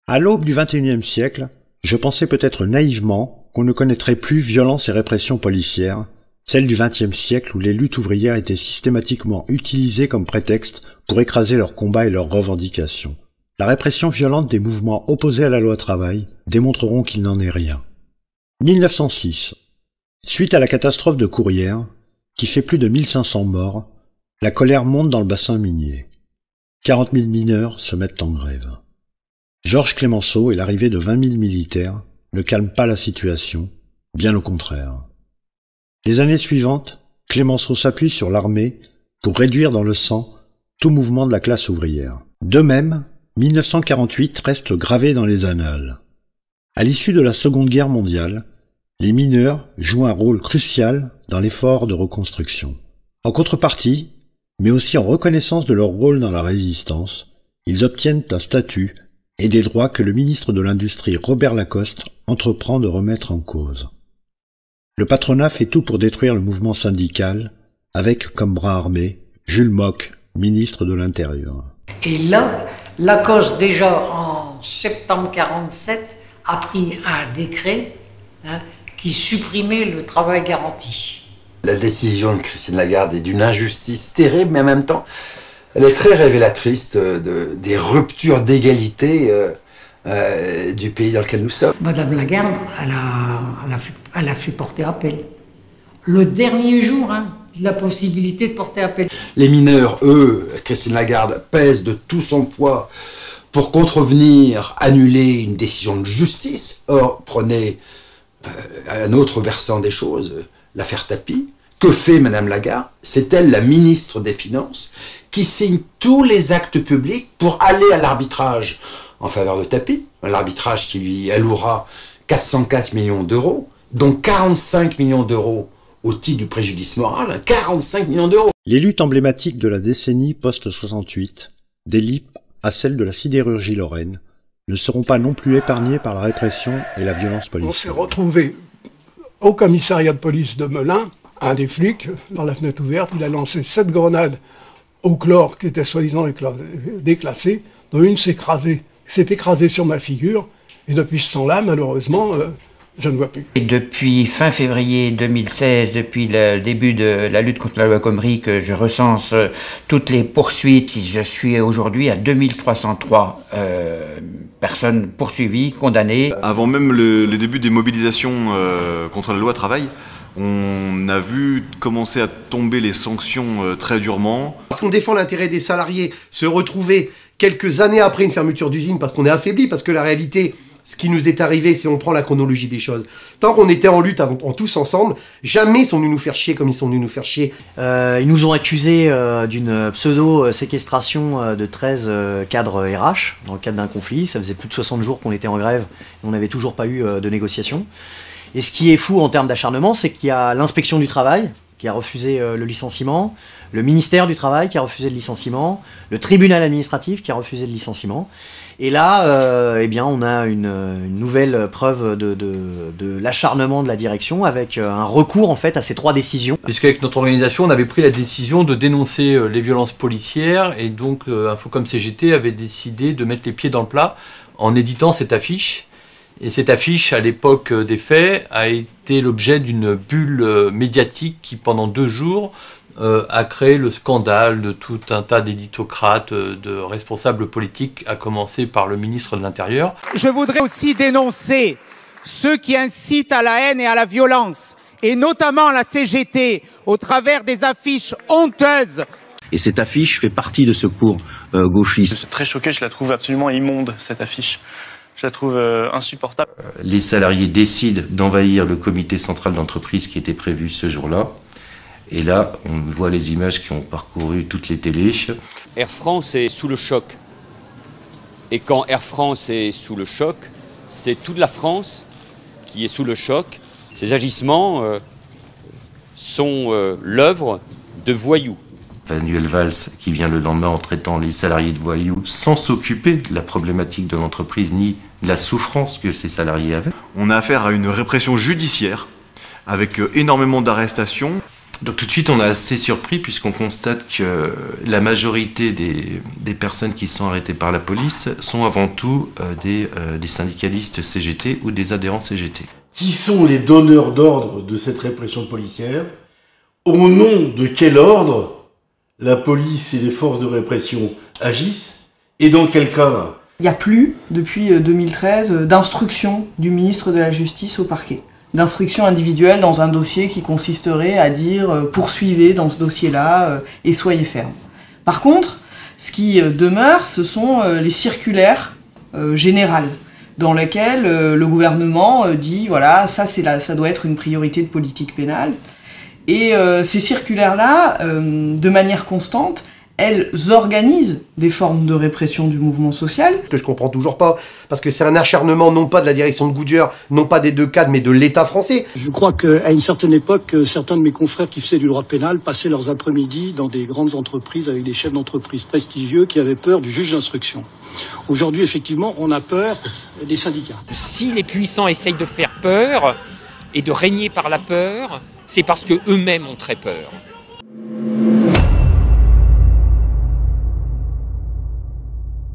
À l'aube du XXIe siècle, je pensais peut-être naïvement qu'on ne connaîtrait plus violence et répression policière, celle du XXe siècle où les luttes ouvrières étaient systématiquement utilisées comme prétexte pour écraser leurs combats et leurs revendications. La répression violente des mouvements opposés à la loi travail démontreront qu'il n'en est rien. 1906. Suite à la catastrophe de Courrières, qui fait plus de 1500 morts, la colère monte dans le bassin minier. 40 000 mineurs se mettent en grève. Georges Clemenceau et l'arrivée de 20 000 militaires ne calment pas la situation, bien au contraire. Les années suivantes, Clemenceau s'appuie sur l'armée pour réduire dans le sang tout mouvement de la classe ouvrière. De même, 1948 reste gravé dans les annales. À l'issue de la Seconde Guerre mondiale, les mineurs jouent un rôle crucial dans l'effort de reconstruction. En contrepartie, mais aussi en reconnaissance de leur rôle dans la résistance, ils obtiennent un statut et des droits que le ministre de l'Industrie Robert Lacoste entreprend de remettre en cause. Le patronat fait tout pour détruire le mouvement syndical, avec comme bras armé Jules Moch, ministre de l'Intérieur. Et là, Lacoste, déjà en septembre 1947, a pris un décret qui supprimait le travail garanti. La décision de Christine Lagarde est d'une injustice terrible, mais en même temps, elle est très révélatrice des ruptures d'égalité du pays dans lequel nous sommes. Madame Lagarde, elle a fait porter appel. Le dernier jour, la possibilité de porter appel. Les mineurs, eux, Christine Lagarde, pèsent de tout son poids pour contrevenir, annuler une décision de justice. Or, prenez un autre versant des choses, l'affaire Tapie. Que fait Madame Lagarde? C'est elle, la ministre des Finances, qui signe tous les actes publics pour aller à l'arbitrage en faveur de Tapie, l'arbitrage qui lui allouera 404 millions d'euros, dont 45 millions d'euros au titre du préjudice moral, 45 millions d'euros. Les luttes emblématiques de la décennie post-68, des LIP à celles de la sidérurgie lorraine, ne seront pas non plus épargnées par la répression et la violence policière. On s'est retrouvé au commissariat de police de Melun, un des flics, dans la fenêtre ouverte, il a lancé 7 grenades au chlore qui étaient soi-disant déclassées, dont une s'est écrasée sur ma figure, et depuis ce temps-là, malheureusement, je ne vois plus. Et depuis fin février 2016, depuis le début de la lutte contre la loi Khomri, que je recense toutes les poursuites, je suis aujourd'hui à 2303 personnes poursuivies, condamnées. Avant même le début des mobilisations contre la loi travail, on a vu commencer à tomber les sanctions très durement. Parce qu'on défend l'intérêt des salariés, se retrouver quelques années après une fermeture d'usine parce qu'on est affaibli, parce que la réalité, ce qui nous est arrivé, c'est on prend la chronologie des choses. Tant qu'on était en lutte en tous ensemble, jamais ils sont venus nous faire chier comme ils sont venus nous faire chier. Ils nous ont accusés d'une pseudo-séquestration de 13 cadres RH dans le cadre d'un conflit. Ça faisait plus de 60 jours qu'on était en grève et on n'avait toujours pas eu de négociation. Et ce qui est fou en termes d'acharnement, c'est qu'il y a l'inspection du travail qui a refusé le licenciement, le ministère du Travail qui a refusé le licenciement, le tribunal administratif qui a refusé le licenciement. Et là, eh bien, on a une nouvelle preuve de l'acharnement de la direction avec un recours en fait à ces 3 décisions. Puisqu'avec notre organisation, on avait pris la décision de dénoncer les violences policières et donc Infocom CGT avait décidé de mettre les pieds dans le plat en éditant cette affiche. Et cette affiche, à l'époque des faits, a été l'objet d'une bulle médiatique qui, pendant 2 jours, a créé le scandale de tout un tas d'éditocrates, de responsables politiques, à commencer par le ministre de l'Intérieur. Je voudrais aussi dénoncer ceux qui incitent à la haine et à la violence, et notamment la CGT, au travers des affiches honteuses. Et cette affiche fait partie de ce cours gauchiste. Je suis très choqué, je la trouve absolument immonde, cette affiche. Je la trouve insupportable. Les salariés décident d'envahir le comité central d'entreprise qui était prévu ce jour-là. Et là, on voit les images qui ont parcouru toutes les télés. Air France est sous le choc. Et quand Air France est sous le choc, c'est toute la France qui est sous le choc. Ces agissements sont l'œuvre de voyous. Manuel Valls qui vient le lendemain en traitant les salariés de voyous sans s'occuper de la problématique de l'entreprise ni de la souffrance que ces salariés avaient. On a affaire à une répression judiciaire avec énormément d'arrestations. Donc tout de suite, on est assez surpris puisqu'on constate que la majorité des personnes qui sont arrêtées par la police sont avant tout des syndicalistes CGT ou des adhérents CGT. Qui sont les donneurs d'ordre de cette répression policière? Au nom de quel ordre la police et les forces de répression agissent? Et dans quel cadre? Il n'y a plus, depuis 2013, d'instruction du ministre de la Justice au parquet. D'instruction individuelle dans un dossier qui consisterait à dire poursuivez dans ce dossier-là et soyez ferme. Par contre, ce qui demeure, ce sont les circulaires générales dans lesquelles le gouvernement dit voilà, ça doit être une priorité de politique pénale. Et ces circulaires-là, de manière constante, elles organisent des formes de répression du mouvement social. Que je comprends toujours pas, parce que c'est un acharnement non pas de la direction de Goodyear, non pas des deux cadres, mais de l'État français. Je crois qu'à une certaine époque, certains de mes confrères qui faisaient du droit pénal passaient leurs après-midi dans des grandes entreprises avec des chefs d'entreprise prestigieux qui avaient peur du juge d'instruction. Aujourd'hui, effectivement, on a peur des syndicats. Si les puissants essayent de faire peur et de régner par la peur, c'est parce qu'eux-mêmes ont très peur.